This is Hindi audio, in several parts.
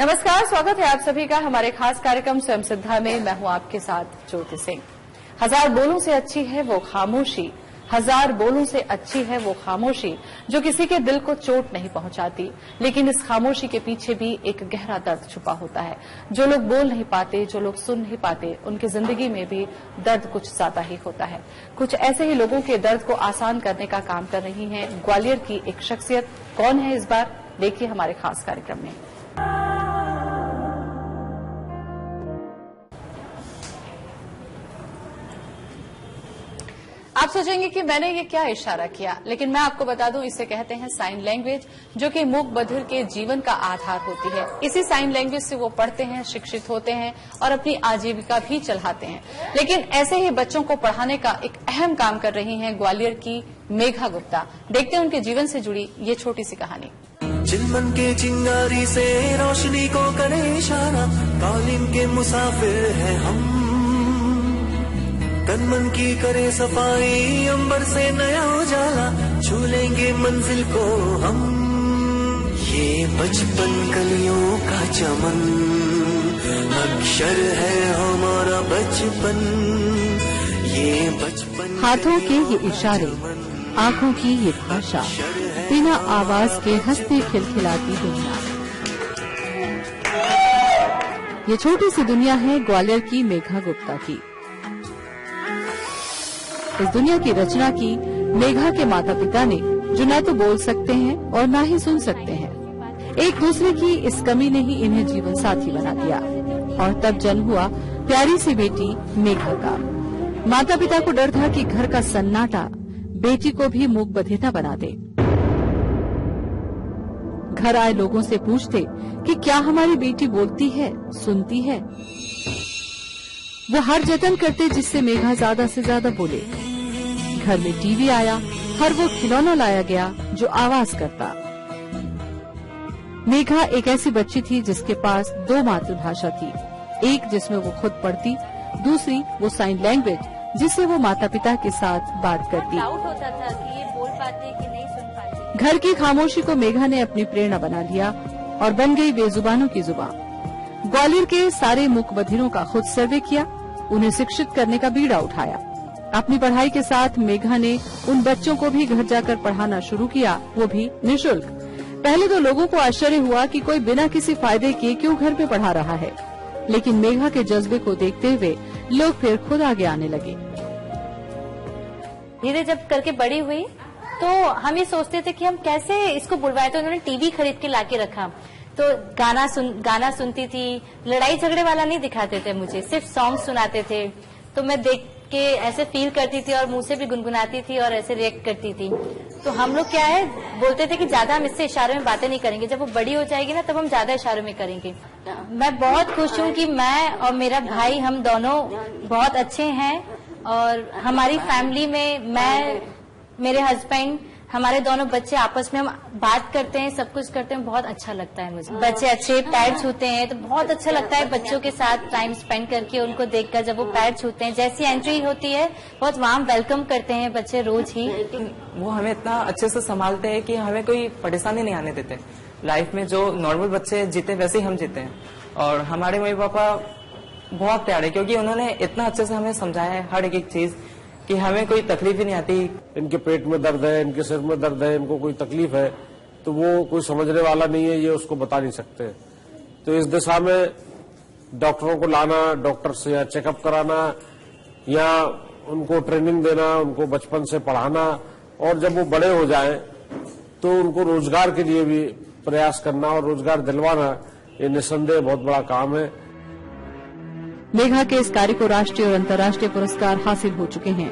नमस्कार, स्वागत है आप सभी का हमारे खास कार्यक्रम स्वयं सिद्धा में। मैं हूं आपके साथ ज्योति सिंह। हजार बोलों से अच्छी है वो खामोशी, हजार बोलों से अच्छी है वो खामोशी जो किसी के दिल को चोट नहीं पहुंचाती, लेकिन इस खामोशी के पीछे भी एक गहरा दर्द छुपा होता है। जो लोग बोल नहीं पाते, जो लोग सुन नहीं पाते, उनकी जिंदगी में भी दर्द कुछ ज्यादा ही होता है। कुछ ऐसे ही लोगों के दर्द को आसान करने का काम कर रही है ग्वालियर की एक शख्सियत। कौन है इस बार, देखिए हमारे खास कार्यक्रम में। आप सोचेंगे कि मैंने ये क्या इशारा किया, लेकिन मैं आपको बता दूं, इसे कहते हैं साइन लैंग्वेज, जो कि मूक बधिर के जीवन का आधार होती है। इसी साइन लैंग्वेज से वो पढ़ते हैं, शिक्षित होते हैं और अपनी आजीविका भी चलाते हैं। लेकिन ऐसे ही बच्चों को पढ़ाने का एक अहम काम कर रही हैं ग्वालियर की मेघा गुप्ता। देखते हैं उनके जीवन से जुड़ी ये छोटी सी कहानी। चिलमन के चिंगारी से रोशनी को करे इशारा, कालीन के मुसाफिर है हम, तन मन की करे सफाई, अंबर से नया उजाला, छू लेंगे मंजिल को हम। ये बचपन कलियों का चमन, अक्षर है हमारा बचपन, ये बचपन। हाथों के ये इशारे, आंखों की ये भाषा, बिना आवाज के हंसती खिलखिलाती दुनिया। ये छोटी सी दुनिया है ग्वालियर की मेघा गुप्ता की। इस दुनिया की रचना की मेघा के माता पिता ने, जो न तो बोल सकते हैं और न ही सुन सकते हैं। एक दूसरे की इस कमी ने ही इन्हें जीवन साथी बना दिया और तब जन्म हुआ प्यारी सी बेटी मेघा का। माता पिता को डर था कि घर का सन्नाटा बेटी को भी मूक बधिर न बना दे। घर आए लोगों से पूछते कि क्या हमारी बेटी बोलती है, सुनती है। वो हर जतन करते जिससे मेघा ज्यादा से ज्यादा बोले। घर में टीवी आया, हर वो खिलौना लाया गया जो आवाज करता। मेघा एक ऐसी बच्ची थी जिसके पास दो मातृभाषा थी, एक जिसमें वो खुद पढ़ती, दूसरी वो साइन लैंग्वेज जिससे वो माता पिता के साथ बात करती। डाउट होता था कि ये बोल पाते कि नहीं सुन पाते। घर की खामोशी को मेघा ने अपनी प्रेरणा बना लिया और बन गई बेजुबानों की जुबान। ग्वालियर के सारे मूक बधिरों का खुद सर्वे किया, उन्हें शिक्षित करने का बीड़ा उठाया। अपनी पढ़ाई के साथ मेघा ने उन बच्चों को भी घर जाकर पढ़ाना शुरू किया, वो भी निःशुल्क। पहले तो लोगों को आश्चर्य हुआ कि कोई बिना किसी फायदे के क्यों घर में पढ़ा रहा है, लेकिन मेघा के जज्बे को देखते हुए लोग फिर खुद आगे आने लगे। धीरे जब करके बड़ी हुई तो हम ये सोचते थे कि हम कैसे इसको बुलवाए, तो उन्होंने टीवी खरीद के लाके रखा। तो गाना सुनती थी, लड़ाई झगड़े वाला नहीं दिखाते थे मुझे, सिर्फ सॉन्ग सुनाते थे। तो मैं देख के ऐसे फील करती थी और मुंह से भी गुनगुनाती थी और ऐसे रिएक्ट करती थी। तो हम लोग क्या है बोलते थे कि ज्यादा हम इससे इशारों में बातें नहीं करेंगे, जब वो बड़ी हो जाएगी ना तब हम ज्यादा इशारों में करेंगे। मैं बहुत खुश हूँ कि मैं और मेरा भाई, हम दोनों बहुत अच्छे हैं और हमारी फैमिली में मैं, मेरे हस्बैंड, हमारे दोनों बच्चे आपस में हम बात करते हैं, सब कुछ करते हैं, बहुत अच्छा लगता है मुझे। बच्चे अच्छे पैर छूते हैं तो बहुत अच्छा लगता है बच्चों के साथ टाइम स्पेंड करके, उनको देखकर। जब वो पैर छूते हैं, जैसी एंट्री होती है बहुत वार्म वेलकम करते हैं बच्चे रोज ही। वो हमें इतना अच्छे से संभालते हैं कि हमें कोई परेशानी नहीं आने देते। लाइफ में जो नॉर्मल बच्चे जीते वैसे ही हम जीते हैं। और हमारे मम्मी पापा बहुत प्यारे, क्योंकि उन्होंने इतना अच्छे से हमें समझाया है हर एक चीज कि हमें कोई तकलीफ ही नहीं आती। इनके पेट में दर्द है, इनके सिर में दर्द है, इनको कोई तकलीफ है, तो वो कोई समझने वाला नहीं है, ये उसको बता नहीं सकते। तो इस दिशा में डॉक्टरों को लाना, डॉक्टर से या चेकअप कराना या उनको ट्रेनिंग देना, उनको बचपन से पढ़ाना, और जब वो बड़े हो जाएं तो उनको रोजगार के लिए भी प्रयास करना और रोजगार दिलवाना, ये निस्संदेह बहुत बड़ा काम है। मेघा के इस कार्य को राष्ट्रीय और अंतर्राष्ट्रीय पुरस्कार हासिल हो चुके हैं।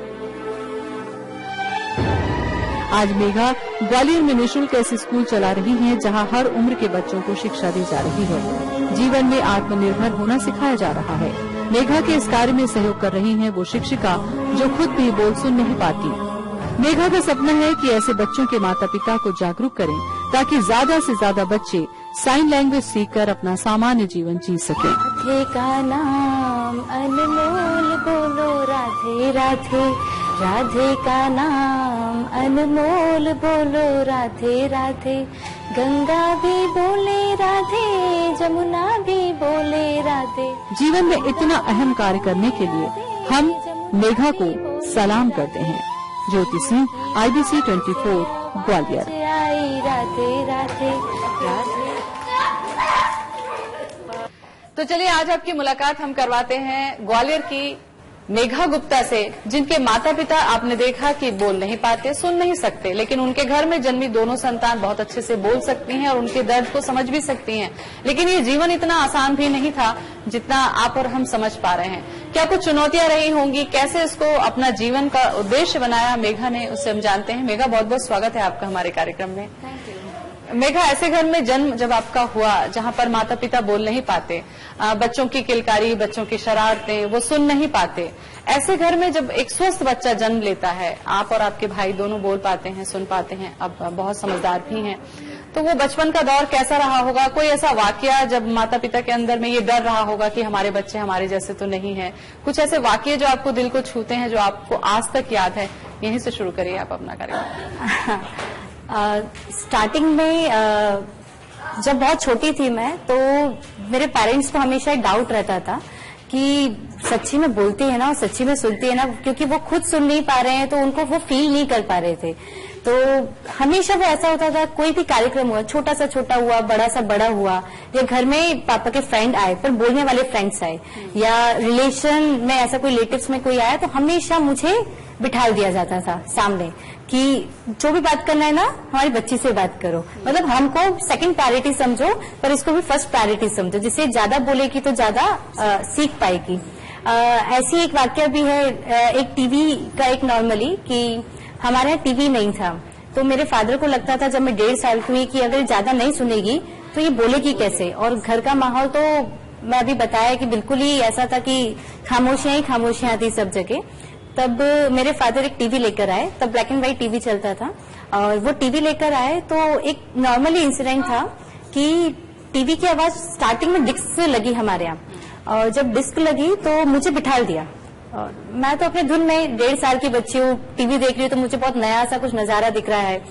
आज मेघा ग्वालियर में निःशुल्क ऐसे स्कूल चला रही हैं जहां हर उम्र के बच्चों को शिक्षा दी जा रही है। जीवन में आत्मनिर्भर होना सिखाया जा रहा है। मेघा के इस कार्य में सहयोग कर रही हैं वो शिक्षिका जो खुद भी बोल सुन नहीं पाती। मेघा का सपना है कि ऐसे बच्चों के माता पिता को जागरूक करें ताकि ज्यादा से ज्यादा बच्चे साइन लैंग्वेज सीखकर अपना सामान्य जीवन जी सकें। राधे का नाम अनमोल बोलो राधे राधे, राधे का नाम अनमोल बोलो राधे राधे, गंगा भी बोले राधे, जमुना भी बोले राधे। जीवन में इतना अहम कार्य करने के लिए हम मेघा को सलाम करते हैं। ज्योति सिंह, IBC 24, ग्वालियर। राधे राधे राधे। तो चलिए आज आपकी मुलाकात हम करवाते हैं ग्वालियर की मेघा गुप्ता से, जिनके माता पिता आपने देखा कि बोल नहीं पाते, सुन नहीं सकते, लेकिन उनके घर में जन्मी दोनों संतान बहुत अच्छे से बोल सकती हैं और उनके दर्द को समझ भी सकती हैं। लेकिन ये जीवन इतना आसान भी नहीं था जितना आप और हम समझ पा रहे हैं। क्या कुछ चुनौतियां रही होंगी, कैसे इसको अपना जीवन का उद्देश्य बनाया मेघा ने, उससे हम जानते हैं। मेघा, बहुत बहुत स्वागत है आपका हमारे कार्यक्रम में। मेघा, ऐसे घर में जन्म जब आपका हुआ जहां पर माता पिता बोल नहीं पाते, बच्चों की किलकारी, बच्चों की शरारतें वो सुन नहीं पाते, ऐसे घर में जब एक स्वस्थ बच्चा जन्म लेता है, आप और आपके भाई दोनों बोल पाते हैं, सुन पाते हैं, अब बहुत समझदार भी हैं, तो वो बचपन का दौर कैसा रहा होगा? कोई ऐसा वाकया जब माता पिता के अंदर में ये डर रहा होगा कि हमारे बच्चे हमारे जैसे तो नहीं है? कुछ ऐसे वाकये जो आपको दिल को छूते हैं, जो आपको आज तक याद है? यहीं से शुरू करिए आप अपना कार्यक्रम। स्टार्टिंग में जब बहुत छोटी थी मैं, तो मेरे पेरेंट्स को हमेशा एक डाउट रहता था कि सच्ची में बोलती है ना और सच्ची में सुनती है ना, क्योंकि वो खुद सुन नहीं पा रहे हैं तो उनको वो फील नहीं कर पा रहे थे। तो हमेशा वो ऐसा होता था, कोई भी कार्यक्रम हुआ, छोटा सा छोटा हुआ, बड़ा सा बड़ा हुआ, या घर में पापा के फ्रेंड आए पर बोलने वाले फ्रेंड्स आए, या रिलेशन में ऐसा कोई रिलेटिव्स में कोई आया, तो हमेशा मुझे बिठा दिया जाता था सामने कि जो भी बात करना है ना हमारी बच्ची से बात करो, मतलब हमको सेकंड प्रायोरिटी समझो पर इसको भी फर्स्ट प्रायोरिटी समझो, जिससे ज्यादा बोलेगी तो ज्यादा सीख पाएगी। ऐसी एक वाक्य भी है, एक टीवी का एक नॉर्मली कि हमारे यहाँ टीवी नहीं था, तो मेरे फादर को लगता था जब मैं 1.5 साल की हुई कि अगर ज्यादा नहीं सुनेगी तो ये बोलेगी कैसे। और घर का माहौल तो मैं अभी बताया कि बिल्कुल ही ऐसा था कि खामोशियां ही खामोशियां थी सब जगह। तब मेरे फादर एक टीवी लेकर आए, तब ब्लैक एंड व्हाइट टीवी चलता था, और वो टीवी लेकर आए तो एक नॉर्मली इंसिडेंट था कि टीवी की आवाज स्टार्टिंग में डिस्क से लगी हमारे यहाँ, और जब डिस्क लगी तो मुझे बिठा दिया। और मैं तो अपने धुन में 1.5 साल की बच्ची हूँ, टीवी देख रही हूँ, तो मुझे बहुत नया सा कुछ नजारा दिख रहा है।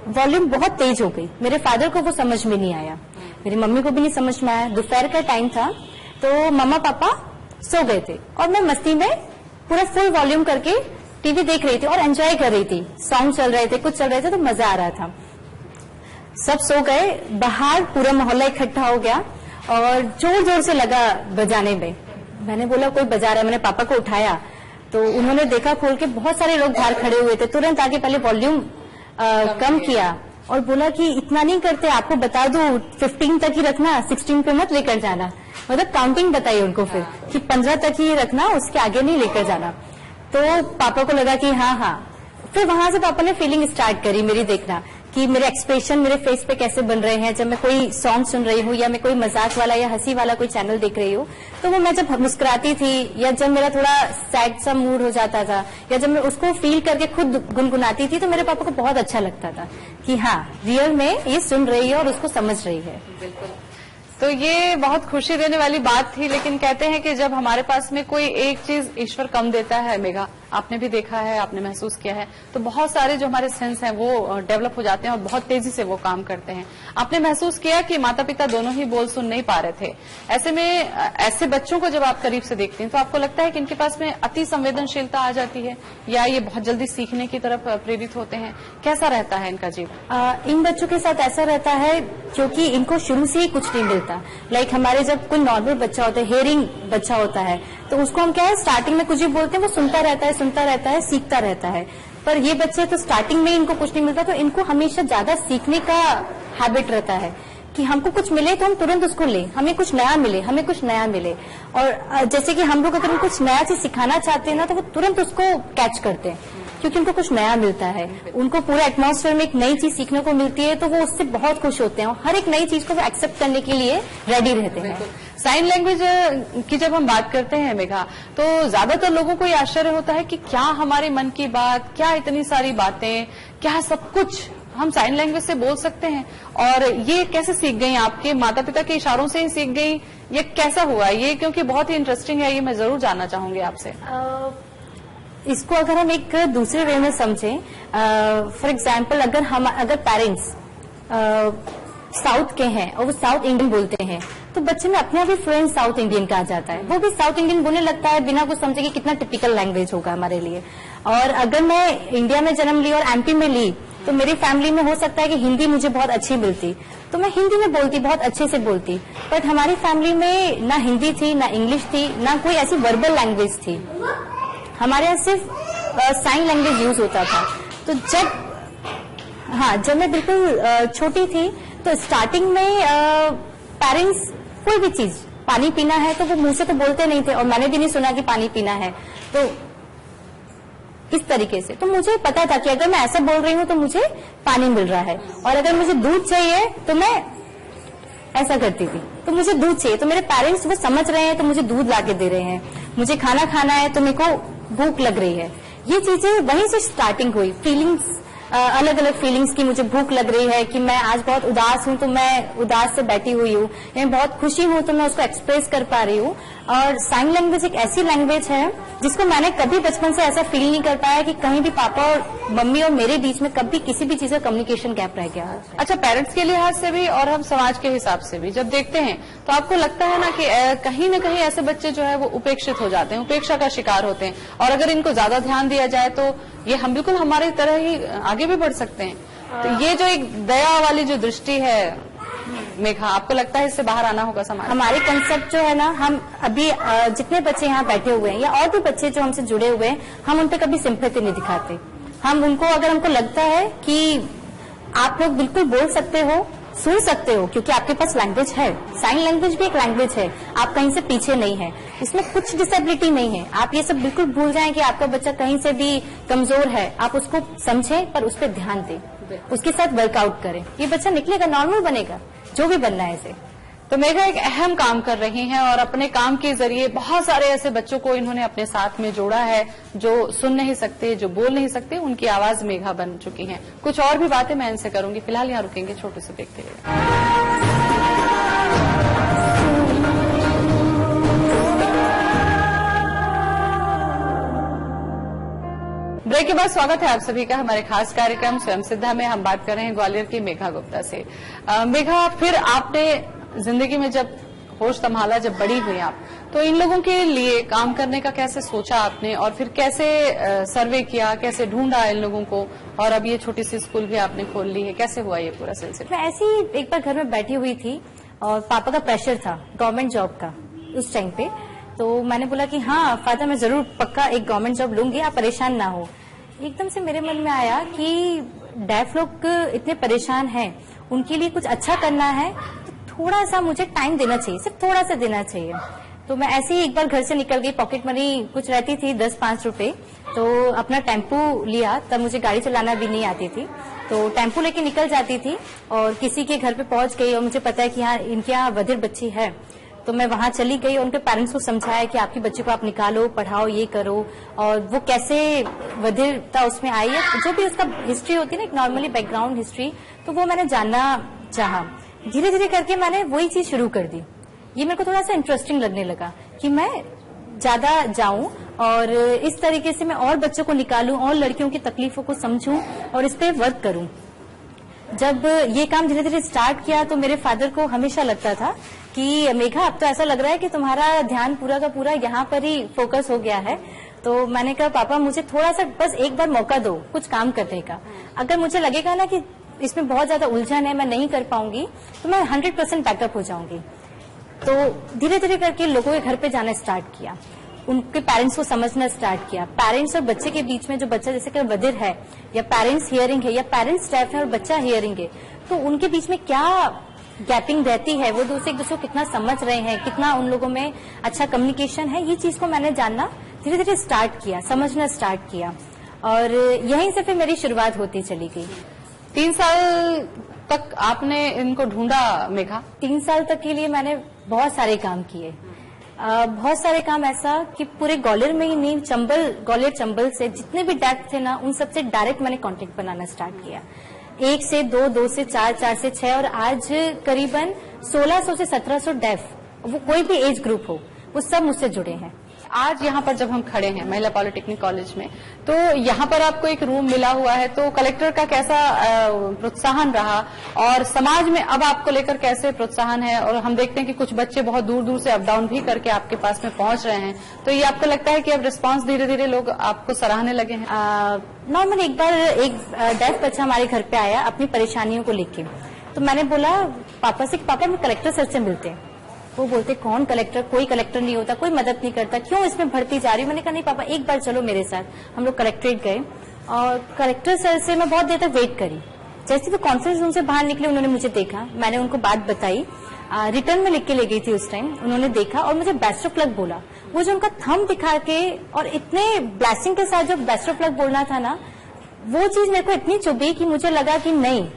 वॉल्यूम बहुत तेज हो गई, मेरे फादर को वो समझ में नहीं आया, मेरी मम्मी को भी नहीं समझ में आया। दोपहर का टाइम था, तो मम्मा पापा सो गए थे और मैं मस्ती में पूरा फुल वॉल्यूम करके टीवी देख रही थी और एंजॉय कर रही थी। सॉन्ग चल रहे थे, कुछ चल रहे थे, तो मजा आ रहा था। सब सो गए, बाहर पूरा मोहल्ला इकट्ठा हो गया और जोर जोर से लगा बजाने में। मैंने बोला कोई बजा रहा है, मैंने पापा को उठाया तो उन्होंने देखा खोल के, बहुत सारे लोग बाहर खड़े हुए थे। तुरंत आगे पहले वॉल्यूम कम किया और बोला कि इतना नहीं करते, आपको बता दूं 15 तक ही रखना, 16 पे मत लेकर जाना। मतलब काउंटिंग बताई उनको फिर कि 15 तक ही रखना, उसके आगे नहीं लेकर जाना। तो पापा को लगा कि हाँ हाँ। फिर वहां से पापा ने फीलिंग स्टार्ट करी मेरी देखना कि मेरे एक्सप्रेशन मेरे फेस पे कैसे बन रहे हैं जब मैं कोई सॉन्ग सुन रही हूँ या मैं कोई मजाक वाला या हंसी वाला कोई चैनल देख रही हूँ। तो वो मैं जब मुस्कुराती थी या जब मेरा थोड़ा सैड सा मूड हो जाता था या जब मैं उसको फील करके खुद गुनगुनाती थी, तो मेरे पापा को बहुत अच्छा लगता था कि हाँ रियल में ये सुन रही है और उसको समझ रही है। बिल्कुल, तो ये बहुत खुशी देने वाली बात थी। लेकिन कहते हैं कि जब हमारे पास में कोई एक चीज ईश्वर कम देता है, मेघा आपने भी देखा है, आपने महसूस किया है, तो बहुत सारे जो हमारे सेंस हैं वो डेवलप हो जाते हैं और बहुत तेजी से वो काम करते हैं। आपने महसूस किया कि माता पिता दोनों ही बोल सुन नहीं पा रहे थे। ऐसे में ऐसे बच्चों को जब आप करीब से देखते हैं तो आपको लगता है कि इनके पास में अति संवेदनशीलता आ जाती है या ये बहुत जल्दी सीखने की तरफ प्रेरित होते हैं? कैसा रहता है इनका जीवन? इन बच्चों के साथ ऐसा रहता है क्योंकि इनको शुरू से ही कुछ नहीं मिलता। लाइक हमारे जब कोई नॉर्मल बच्चा होता है, हेयरिंग बच्चा होता है, तो उसको हम क्या है स्टार्टिंग में कुछ भी बोलते हैं वो सुनता रहता है, सीखता रहता है। पर ये बच्चे तो स्टार्टिंग में इनको कुछ नहीं मिलता, तो इनको हमेशा ज्यादा सीखने का हैबिट रहता है कि हमको कुछ मिले तो हम तुरंत उसको लें, हमें कुछ नया मिले। और जैसे कि हम लोग अगर उनको कुछ नया चीज सिखाना चाहते हैं ना, तो वो तुरंत उसको कैच करते हैं क्योंकि उनको कुछ नया मिलता है। उनको पूरे एटमॉस्फेयर में एक नई चीज सीखने को मिलती है, तो वो उससे बहुत खुश होते हैं और हर एक नई चीज को वो एक्सेप्ट करने के लिए रेडी रहते हैं। साइन लैंग्वेज की जब हम बात करते हैं मेघा, तो ज्यादातर लोगों को ये आश्चर्य होता है कि क्या हमारे मन की बात, क्या इतनी सारी बातें, क्या सब कुछ हम साइन लैंग्वेज से बोल सकते हैं? और ये कैसे सीख गई? आपके माता पिता के इशारों से ही सीख गई? ये कैसा हुआ ये? क्योंकि बहुत ही इंटरेस्टिंग है, ये मैं जरूर जानना चाहूंगी आपसे। इसको अगर हम एक दूसरे वे में समझें, फॉर एग्जाम्पल अगर पेरेंट्स साउथ के हैं और वो साउथ इंडियन बोलते हैं, तो बच्चे में अपने आप ही फ्लुएंट साउथ इंडियन का आ जाता है। वो भी साउथ इंडियन बोलने लगता है बिना कुछ समझे कि कितना टिपिकल लैंग्वेज होगा हमारे लिए। और अगर मैं इंडिया में जन्म ली और एमपी में ली, तो मेरी फैमिली में हो सकता है कि हिंदी मुझे बहुत अच्छी मिलती, तो मैं हिंदी में बोलती, बहुत अच्छे से बोलती। बट हमारी फैमिली में ना हिंदी थी, ना इंग्लिश थी, ना कोई ऐसी वर्बल लैंग्वेज थी। हमारे यहाँ सिर्फ साइन लैंग्वेज यूज होता था। तो जब मैं बिल्कुल छोटी थी तो स्टार्टिंग में पेरेंट्स कोई भी चीज, पानी पीना है तो वो मुंह से तो बोलते नहीं थे, और मैंने भी नहीं सुना कि पानी पीना है, तो इस तरीके से। तो मुझे पता था कि अगर मैं ऐसा बोल रही हूँ तो मुझे पानी मिल रहा है, और अगर मुझे दूध चाहिए तो मैं ऐसा करती थी, तो मुझे दूध चाहिए, तो मेरे पेरेंट्स वो समझ रहे हैं तो मुझे दूध लाके दे रहे हैं। मुझे खाना खाना है तो मेरे को भूख लग रही है। ये चीजें वहीं से स्टार्टिंग हुई। फीलिंग्स, अलग अलग फीलिंग्स की, मुझे भूख लग रही है कि मैं आज बहुत उदास हूं तो मैं उदास से बैठी हुई हूँ, या बहुत खुशी हूं तो मैं उसको एक्सप्रेस कर पा रही हूँ। और साइन लैंग्वेज एक ऐसी लैंग्वेज है जिसको मैंने कभी बचपन से ऐसा फील नहीं कर पाया कि कहीं भी पापा और मम्मी और मेरे बीच में कभी किसी भी चीज का कम्युनिकेशन गैप रह गया। अच्छा, पेरेंट्स के लिहाज से भी और हम समाज के हिसाब से भी जब देखते हैं तो आपको लगता है ना कि कहीं न कहीं ऐसे बच्चे जो है वो उपेक्षित हो जाते हैं, उपेक्षा का शिकार होते हैं, और अगर इनको ज्यादा ध्यान दिया जाए तो ये हम बिल्कुल हमारी तरह ही आगे भी बढ़ सकते हैं। तो ये जो एक दया वाली जो दृष्टि है मेघा, आपको लगता है इससे बाहर आना होगा समाज? हमारे कंसेप्ट जो है ना, हम अभी जितने बच्चे यहाँ बैठे हुए हैं या और भी बच्चे जो हमसे जुड़े हुए हैं, हम उन पे कभी सिंपैथी नहीं दिखाते। हम उनको, अगर हमको लगता है कि आप लोग बिल्कुल बोल सकते हो, सुन सकते हो, क्योंकि आपके पास लैंग्वेज है, साइन लैंग्वेज भी एक लैंग्वेज है, आप कहीं से पीछे नहीं है, इसमें कुछ डिसेबिलिटी नहीं है। आप ये सब बिल्कुल भूल जाएं कि आपका बच्चा कहीं से भी कमजोर है, आप उसको समझें पर उस पर ध्यान दें, उसके साथ वर्कआउट करें। ये बच्चा निकलेगा, नॉर्मल बनेगा, जो भी बनना है इसे। तो मेघा एक अहम काम कर रही हैं और अपने काम के जरिए बहुत सारे ऐसे बच्चों को इन्होंने अपने साथ में जोड़ा है जो सुन नहीं सकते, जो बोल नहीं सकते, उनकी आवाज मेघा बन चुकी हैं। कुछ और भी बातें मैं इनसे करूंगी, फिलहाल यहाँ रुकेंगे छोटे से ब्रेक के लिए। ब्रेक के बाद स्वागत है आप सभी का हमारे खास कार्यक्रम स्वयं सिद्धा में। हम बात कर रहे हैं ग्वालियर की मेघा गुप्ता से। मेघा, फिर आपने जिंदगी में जब होश संभाला, जब बड़ी हुई आप, तो इन लोगों के लिए काम करने का कैसे सोचा आपने, और फिर कैसे सर्वे किया, कैसे ढूंढा इन लोगों को, और अब ये छोटी सी स्कूल भी आपने खोल ली है, कैसे हुआ ये पूरा सिलसिला? मैं ऐसे ही एक बार घर में बैठी हुई थी और पापा का प्रेशर था गवर्नमेंट जॉब का उस टाइम पे, तो मैंने बोला कि हाँ फादर, मैं जरूर पक्का एक गवर्नमेंट जॉब लूंगी, आप परेशान ना हो। एकदम से मेरे मन में आया कि डेफ लोग इतने परेशान हैं, उनके लिए कुछ अच्छा करना है, तो थोड़ा सा मुझे टाइम देना चाहिए, सिर्फ थोड़ा सा देना चाहिए। तो मैं ऐसे ही एक बार घर से निकल गई, पॉकेट मनी कुछ रहती थी 10-5 रुपए, तो अपना टेम्पू लिया, तब मुझे गाड़ी चलाना भी नहीं आती थी, तो टेम्पू लेके निकल जाती थी और किसी के घर पे पहुंच गई और मुझे पता है कि हाँ इनके यहाँ बधिर बच्ची है, तो मैं वहां चली गई और उनके पेरेंट्स को समझाया कि आपकी बच्ची को आप निकालो, पढ़ाओ, ये करो, और वो कैसे बधिरता उसमें आई है, जो भी उसका हिस्ट्री होती है ना, एक नॉर्मली बैकग्राउंड हिस्ट्री, तो वो मैंने जानना चाहा। धीरे धीरे करके मैंने वही चीज शुरू कर दी। ये मेरे को थोड़ा सा इंटरेस्टिंग लगने लगा कि मैं ज्यादा जाऊं और इस तरीके से मैं और बच्चों को निकालूं और लड़कियों की तकलीफों को समझूं और इस पे वर्क करूं। जब ये काम धीरे धीरे स्टार्ट किया तो मेरे फादर को हमेशा लगता था कि मेघा, अब तो ऐसा लग रहा है कि तुम्हारा ध्यान पूरा का पूरा यहाँ पर ही फोकस हो गया है। तो मैंने कहा पापा, मुझे थोड़ा सा बस एक बार मौका दो कुछ काम करने का। अगर मुझे लगेगा ना कि इसमें बहुत ज्यादा उलझन है, मैं नहीं कर पाऊंगी, तो मैं 100% बैकअप हो जाऊंगी। तो धीरे धीरे करके लोगों के घर पे जाना स्टार्ट किया, उनके पेरेंट्स को समझना स्टार्ट किया। पेरेंट्स और बच्चे के बीच में जो बच्चा जैसे कि बधिर है या पेरेंट्स हियरिंग है या पेरेंट्स डेफ है और बच्चा हियरिंग है, तो उनके बीच में क्या गैपिंग रहती है, वो एक दूसरे को कितना समझ रहे हैं, कितना उन लोगों में अच्छा कम्युनिकेशन है, ये चीज को मैंने जानना धीरे धीरे स्टार्ट किया, समझना स्टार्ट किया, और यहीं से फिर मेरी शुरुआत होती चली गई। 3 साल तक आपने इनको ढूंढा मेघा? 3 साल तक के लिए मैंने बहुत सारे काम किए, बहुत सारे काम ऐसा कि पूरे ग्वालियर में ही नहीं, ग्वालियर चंबल से जितने भी डेफ थे ना, उन सबसे डायरेक्ट मैंने कांटेक्ट बनाना स्टार्ट किया। 1 से 2, 2 से 4, 4 से 6, और आज करीबन 1600 से 1700 डेफ, वो कोई भी एज ग्रुप हो, वो सब मुझसे जुड़े हैं। आज यहाँ पर जब हम खड़े हैं महिला पॉलिटेक्निक कॉलेज में, तो यहाँ पर आपको एक रूम मिला हुआ है, तो कलेक्टर का कैसा प्रोत्साहन रहा और समाज में अब आपको लेकर कैसे प्रोत्साहन है? और हम देखते हैं कि कुछ बच्चे बहुत दूर दूर से अप डाउन भी करके आपके पास में पहुंच रहे हैं, तो ये आपको लगता है कि अब रिस्पांस धीरे धीरे लोग आपको सराहने लगे हैं? नॉर्मल एक बार एक 10 बच्चा हमारे घर पे आया अपनी परेशानियों को लेके, तो मैंने बोला पापा से कि पापा हम कलेक्टर सर से मिलते हैं। वो बोलते कौन कलेक्टर, कोई कलेक्टर नहीं होता, कोई मदद नहीं करता, क्यों इसमें भर्ती जा रही हूँ? मैंने कहा नहीं पापा एक बार चलो मेरे साथ। हम लोग कलेक्ट्रेट गए और कलेक्टर सर से मैं बहुत देर तक वेट करी। जैसे वो कॉन्फ्रेंस रूम से बाहर निकले उन्होंने मुझे देखा, मैंने उनको बात बताई, रिटर्न में लिख के ले गई थी उस टाइम। उन्होंने देखा और मुझे बेस्ट ऑफ लक बोला। वो जो उनका थंब दिखा के और इतने ब्लेसिंग के साथ जो बेस्ट ऑफ लक बोलना था ना, वो चीज मेरे को इतनी चुभी कि मुझे लगा कि नहीं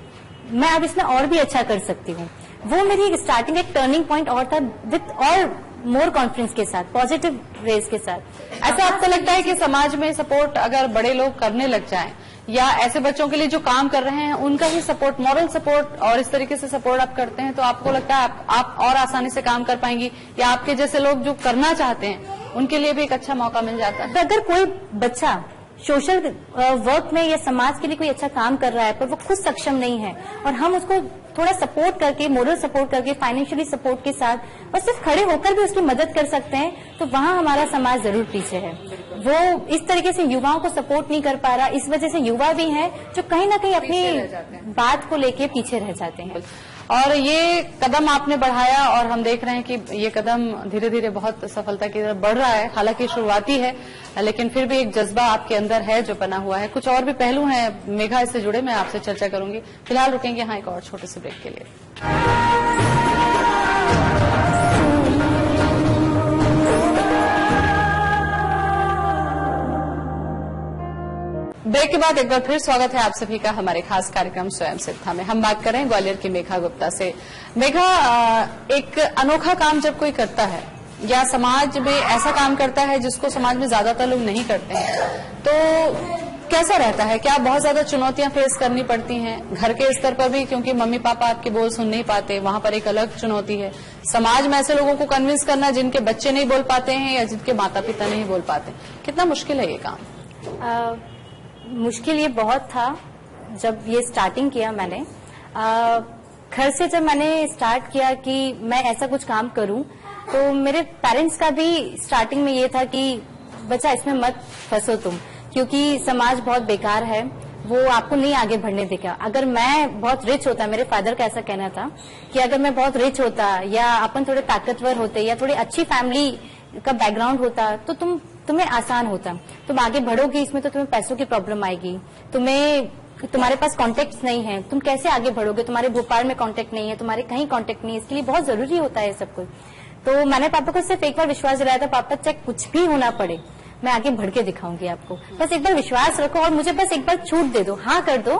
मैं अब इसमें और भी अच्छा कर सकती हूँ। वो मेरी स्टार्टिंग एक टर्निंग पॉइंट और था, विथ और मोर कॉन्फिडेंस के साथ, पॉजिटिव रेज के साथ। ऐसा आपको लगता है कि समाज में सपोर्ट अगर बड़े लोग करने लग जाएं या ऐसे बच्चों के लिए जो काम कर रहे हैं उनका ही सपोर्ट, मॉरल सपोर्ट और इस तरीके से सपोर्ट आप करते हैं, तो आपको लगता है आप और आसानी से काम कर पाएंगी, या आपके जैसे लोग जो करना चाहते हैं उनके लिए भी एक अच्छा मौका मिल जाता है? अगर कोई बच्चा सोशल वर्क में या समाज के लिए कोई अच्छा काम कर रहा है पर वो खुद सक्षम नहीं है और हम उसको थोड़ा सपोर्ट करके, मोरल सपोर्ट करके, फाइनेंशियली सपोर्ट के साथ और सिर्फ खड़े होकर भी उसकी मदद कर सकते हैं, तो वहाँ हमारा समाज जरूर पीछे है। वो इस तरीके से युवाओं को सपोर्ट नहीं कर पा रहा, इस वजह से युवा भी हैं जो कहीं ना कहीं अपनी बात को लेके पीछे रह जाते हैं। और ये कदम आपने बढ़ाया और हम देख रहे हैं कि ये कदम धीरे धीरे बहुत सफलता की तरफ बढ़ रहा है। हालांकि शुरुआती है, लेकिन फिर भी एक जज्बा आपके अंदर है जो बना हुआ है। कुछ और भी पहलू हैं मेघा इससे जुड़े, मैं आपसे चर्चा करूंगी। फिलहाल रुकेंगे यहाँ एक और छोटे से ब्रेक के लिए। ब्रेक के बाद एक बार फिर स्वागत है आप सभी का हमारे खास कार्यक्रम स्वयं सिद्धा में। हम बात कर रहे हैं ग्वालियर की मेघा गुप्ता से। मेघा, एक अनोखा काम जब कोई करता है या समाज में ऐसा काम करता है जिसको समाज में ज्यादातर लोग नहीं करते हैं, तो कैसा रहता है? क्या बहुत ज्यादा चुनौतियां फेस करनी पड़ती हैं घर के स्तर पर भी, क्योंकि मम्मी पापा आपके बोल सुन नहीं पाते, वहां पर एक अलग चुनौती है। समाज में ऐसे लोगों को कन्विंस करना जिनके बच्चे नहीं बोल पाते हैं या जिनके माता पिता नहीं बोल पाते, कितना मुश्किल है ये काम? मुश्किल ये बहुत था जब ये स्टार्टिंग किया मैंने। घर से जब मैंने स्टार्ट किया कि मैं ऐसा कुछ काम करूं, तो मेरे पेरेंट्स का भी स्टार्टिंग में ये था कि बच्चा इसमें मत फंसो तुम, क्योंकि समाज बहुत बेकार है, वो आपको नहीं आगे बढ़ने देगा। अगर मैं बहुत रिच होता, मेरे फादर का ऐसा कहना था कि अगर मैं बहुत रिच होता या अपन थोड़े ताकतवर होते या थोड़ी अच्छी फैमिली का बैकग्राउंड होता तो तुम्हें आसान होता, तुम आगे बढ़ोगे इसमें, तो तुम्हें पैसों की प्रॉब्लम आएगी, तुम्हारे पास कॉन्टेक्ट्स नहीं है, तुम कैसे आगे बढ़ोगे, तुम्हारे भोपाल में कॉन्टेक्ट नहीं है, तुम्हारे कहीं कॉन्टेक्ट नहीं है, इसके लिए बहुत जरूरी होता है सब कुछ। तो मैंने पापा को सिर्फ एक बार विश्वास दिलाया था, पापा चाहे कुछ भी होना पड़े मैं आगे बढ़ के दिखाऊंगी आपको, बस एक बार विश्वास रखो और मुझे बस एक बार छूट दे दो, हाँ कर दो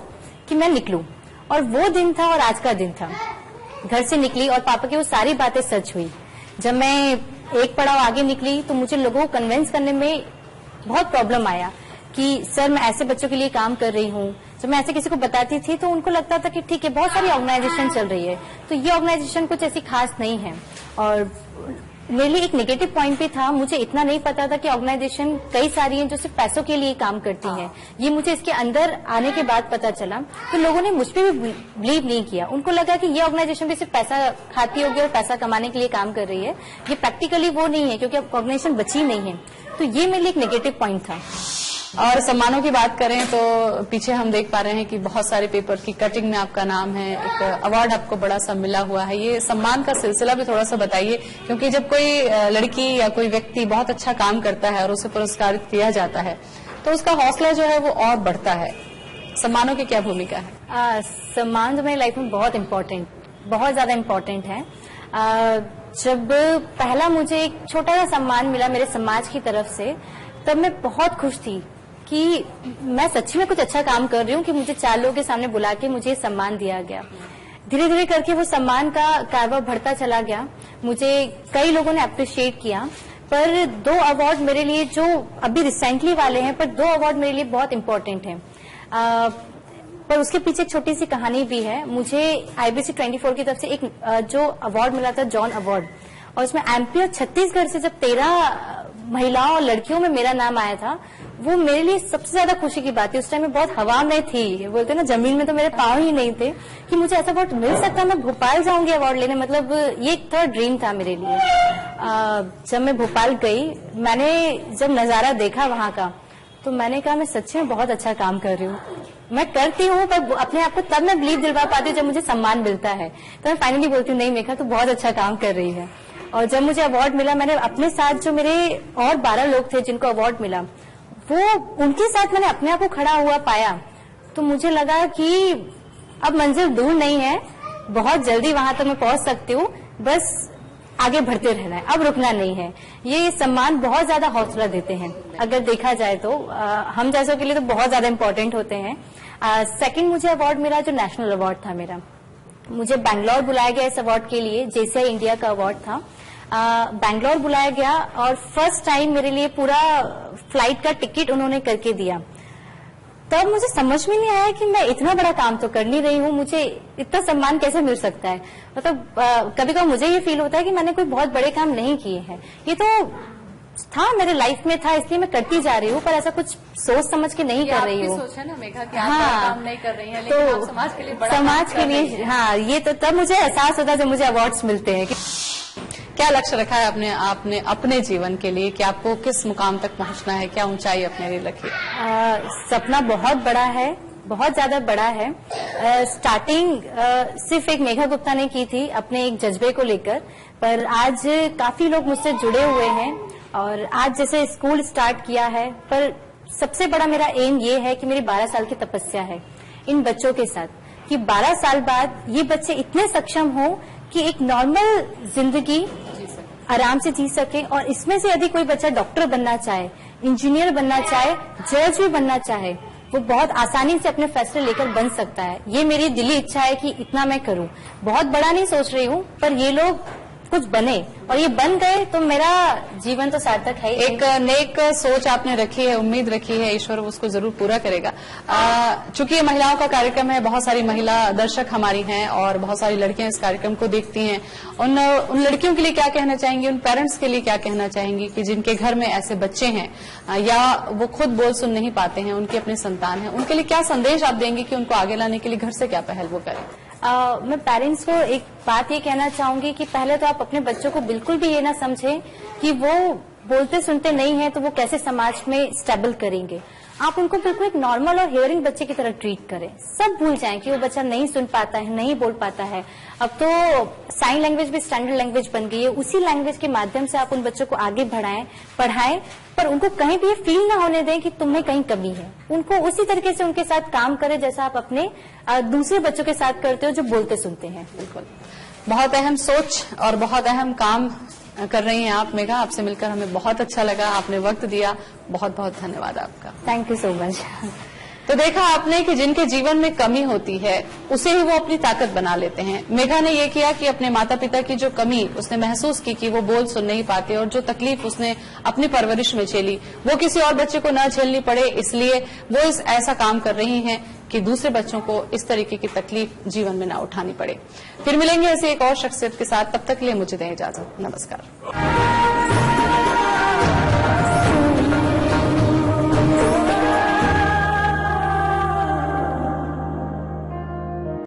कि मैं निकलूं। और वो दिन था और आज का दिन था। घर से निकली और पापा की वो सारी बातें सच हुई। जब मैं एक पड़ाव आगे निकली तो मुझे लोगों को कन्विंस करने में बहुत प्रॉब्लम आया कि सर मैं ऐसे बच्चों के लिए काम कर रही हूँ। जब मैं ऐसे किसी को बताती थी तो उनको लगता था कि ठीक है बहुत सारी ऑर्गेनाइजेशन चल रही है, तो ये ऑर्गेनाइजेशन कुछ ऐसी खास नहीं है। और मेरे लिए एक नेगेटिव पॉइंट भी था, मुझे इतना नहीं पता था कि ऑर्गेनाइजेशन कई सारी हैं जो सिर्फ पैसों के लिए काम करती हैं। ये मुझे इसके अंदर आने के बाद पता चला। तो लोगों ने मुझ पर भी बिलीव नहीं किया, उनको लगा कि ये ऑर्गेनाइजेशन भी सिर्फ पैसा खाती होगी और पैसा कमाने के लिए काम कर रही है। ये प्रैक्टिकली वो नहीं है, क्योंकि अब ऑर्गेनाइजेशन बची नहीं है। तो ये मेरे लिए एक नेगेटिव पॉइंट था। और सम्मानों की बात करें तो पीछे हम देख पा रहे हैं कि बहुत सारे पेपर की कटिंग में आपका नाम है, एक अवार्ड आपको बड़ा सा मिला हुआ है। ये सम्मान का सिलसिला भी थोड़ा सा बताइए, क्योंकि जब कोई लड़की या कोई व्यक्ति बहुत अच्छा काम करता है और उसे पुरस्कारित किया जाता है तो उसका हौसला जो है वो और बढ़ता है। सम्मानों की क्या भूमिका है? सम्मान तो मेरी लाइफ में बहुत इम्पोर्टेंट, बहुत ज्यादा इम्पोर्टेंट है। जब पहला मुझे एक छोटा सा सम्मान मिला मेरे समाज की तरफ से, तब मैं बहुत खुश थी कि मैं सच्ची में कुछ अच्छा काम कर रही हूँ कि मुझे 4 लोगों के सामने बुला के मुझे सम्मान दिया गया। धीरे धीरे करके वो सम्मान का कारवा बढ़ता चला गया, मुझे कई लोगों ने अप्रिशिएट किया। पर 2 अवार्ड मेरे लिए जो अभी रिसेंटली वाले हैं, पर 2 अवार्ड मेरे लिए बहुत इम्पोर्टेंट हैं। पर उसके पीछे एक छोटी सी कहानी भी है। मुझे IBC 24 की तरफ से एक जो अवार्ड मिला था, जॉन अवार्ड, और उसमें MP और छत्तीसगढ़ से जब 13 महिलाओं और लड़कियों में मेरा नाम आया था, वो मेरे लिए सबसे ज्यादा खुशी की बात थी। उस टाइम में बहुत हवा में थी, बोलते ना जमीन में तो मेरे पाँव ही नहीं थे कि मुझे ऐसा अवार्ड मिल सकता, मैं भोपाल जाऊंगी अवार्ड लेने, मतलब ये एक थोड़ा ड्रीम था मेरे लिए। जब मैं भोपाल गई, मैंने जब नजारा देखा वहां का, तो मैंने कहा मैं सच्ची में बहुत अच्छा काम कर रही हूँ। मैं करती हूँ पर अपने आप को तब मैं बिलीव दिलवा पाती हूँ जब मुझे सम्मान मिलता है, तो मैं फाइनली बोलती हूँ नहीं मेघा तो बहुत अच्छा काम कर रही है। और जब मुझे अवार्ड मिला, मैंने अपने साथ जो मेरे और 12 लोग थे जिनको अवार्ड मिला, वो उनके साथ मैंने अपने आप को खड़ा हुआ पाया, तो मुझे लगा कि अब मंजिल दूर नहीं है, बहुत जल्दी वहां तक मैं पहुंच सकती हूँ, बस आगे बढ़ते रहना है, अब रुकना नहीं है। ये सम्मान बहुत ज्यादा हौसला देते हैं, अगर देखा जाए तो हम जैसों के लिए तो बहुत ज्यादा इम्पोर्टेंट होते हैं। सेकंड मुझे अवार्ड मिला जो नेशनल अवार्ड था मेरा, मुझे बैंगलोर बुलाया गया इस अवार्ड के लिए, JCI इंडिया का अवार्ड था। बैंगलोर बुलाया गया और फर्स्ट टाइम मेरे लिए पूरा फ्लाइट का टिकट उन्होंने करके दिया। तब मुझे समझ में नहीं आया कि मैं इतना बड़ा काम तो कर नहीं रही हूँ, मुझे इतना सम्मान कैसे मिल सकता है। मतलब कभी कभी मुझे ये फील होता है कि मैंने कोई बहुत बड़े काम नहीं किए हैं, ये तो था मेरे लाइफ में था इसलिए मैं करती जा रही हूँ, पर ऐसा कुछ सोच समझ के नहीं कर रही हूँ। सोच है ना मेघा कि आप बड़ा काम नहीं कर रही हैं, लेकिन तो आप समाज के लिए बड़ा समाज के लिए, हाँ, ये तो तब मुझे एहसास होता है जब मुझे अवार्ड्स मिलते हैं। क्या लक्ष्य रखा है आपने अपने जीवन के लिए कि आपको किस मुकाम तक पहुंचना है, क्या ऊंचाई अपने लिए रखी? सपना बहुत बड़ा है, बहुत ज्यादा बड़ा है। स्टार्टिंग सिर्फ एक मेघा गुप्ता ने की थी अपने एक जज्बे को लेकर, पर आज काफी लोग मुझसे जुड़े हुए हैं और आज जैसे स्कूल स्टार्ट किया है, पर सबसे बड़ा मेरा एम ये है कि मेरी 12 साल की तपस्या है इन बच्चों के साथ, कि 12 साल बाद ये बच्चे इतने सक्षम हो कि एक नॉर्मल जिंदगी आराम से जी सके, और इसमें से यदि कोई बच्चा डॉक्टर बनना चाहे, इंजीनियर बनना चाहे, जज भी बनना चाहे, वो बहुत आसानी से अपने फैसले लेकर बन सकता है। ये मेरी दिली इच्छा है कि इतना मैं करूं। बहुत बड़ा नहीं सोच रही हूँ, पर ये लोग कुछ बने और ये बन गए तो मेरा जीवन तो सार्थक है। एक नेक सोच आपने रखी है, उम्मीद रखी है, ईश्वर उसको जरूर पूरा करेगा। चूंकि ये महिलाओं का कार्यक्रम है, बहुत सारी महिला दर्शक हमारी हैं और बहुत सारी लड़कियां इस कार्यक्रम को देखती हैं। उन लड़कियों के लिए क्या कहना चाहेंगी, उन पेरेंट्स के लिए क्या कहना चाहेंगी कि जिनके घर में ऐसे बच्चे हैं या वो खुद बोल सुन नहीं पाते हैं, उनके अपने संतान हैं, उनके लिए क्या संदेश आप देंगे कि उनको आगे लाने के लिए घर से क्या पहल वो करें? मैं पेरेंट्स को एक बात ये कहना चाहूंगी कि पहले तो आप अपने बच्चों को बिल्कुल भी ये ना समझें कि वो बोलते सुनते नहीं है तो वो कैसे समाज में स्टेबल करेंगे। आप उनको बिल्कुल एक नॉर्मल और हियरिंग बच्चे की तरह ट्रीट करें। सब भूल जाएं कि वो बच्चा नहीं सुन पाता है, नहीं बोल पाता है। अब तो साइन लैंग्वेज भी स्टैंडर्ड लैंग्वेज बन गई है, उसी लैंग्वेज के माध्यम से आप उन बच्चों को आगे बढ़ाएं, पढ़ाएं, पर उनको कहीं भी ये फील ना होने दें कि तुम्हें कहीं कमी है। उनको उसी तरीके से उनके साथ काम करें जैसा आप अपने दूसरे बच्चों के साथ करते हो जो बोलते सुनते हैं। बिल्कुल, बहुत अहम सोच और बहुत अहम काम कर रही हैं आप मेघा। आपसे मिलकर हमें बहुत अच्छा लगा, आपने वक्त दिया, बहुत बहुत धन्यवाद आपका। Thank you so much. तो देखा आपने कि जिनके जीवन में कमी होती है उसे ही वो अपनी ताकत बना लेते हैं। मेघा ने ये किया कि अपने माता पिता की जो कमी उसने महसूस की कि वो बोल सुन नहीं पाते और जो तकलीफ उसने अपनी परवरिश में झेली वो किसी और बच्चे को न झेलनी पड़े, इसलिए वो ऐसा काम कर रही हैं कि दूसरे बच्चों को इस तरीके की तकलीफ जीवन में न उठानी पड़े। फिर मिलेंगे ऐसे एक और शख्सियत के साथ, तब तक के लिए मुझे दें इजाजत। नमस्कार।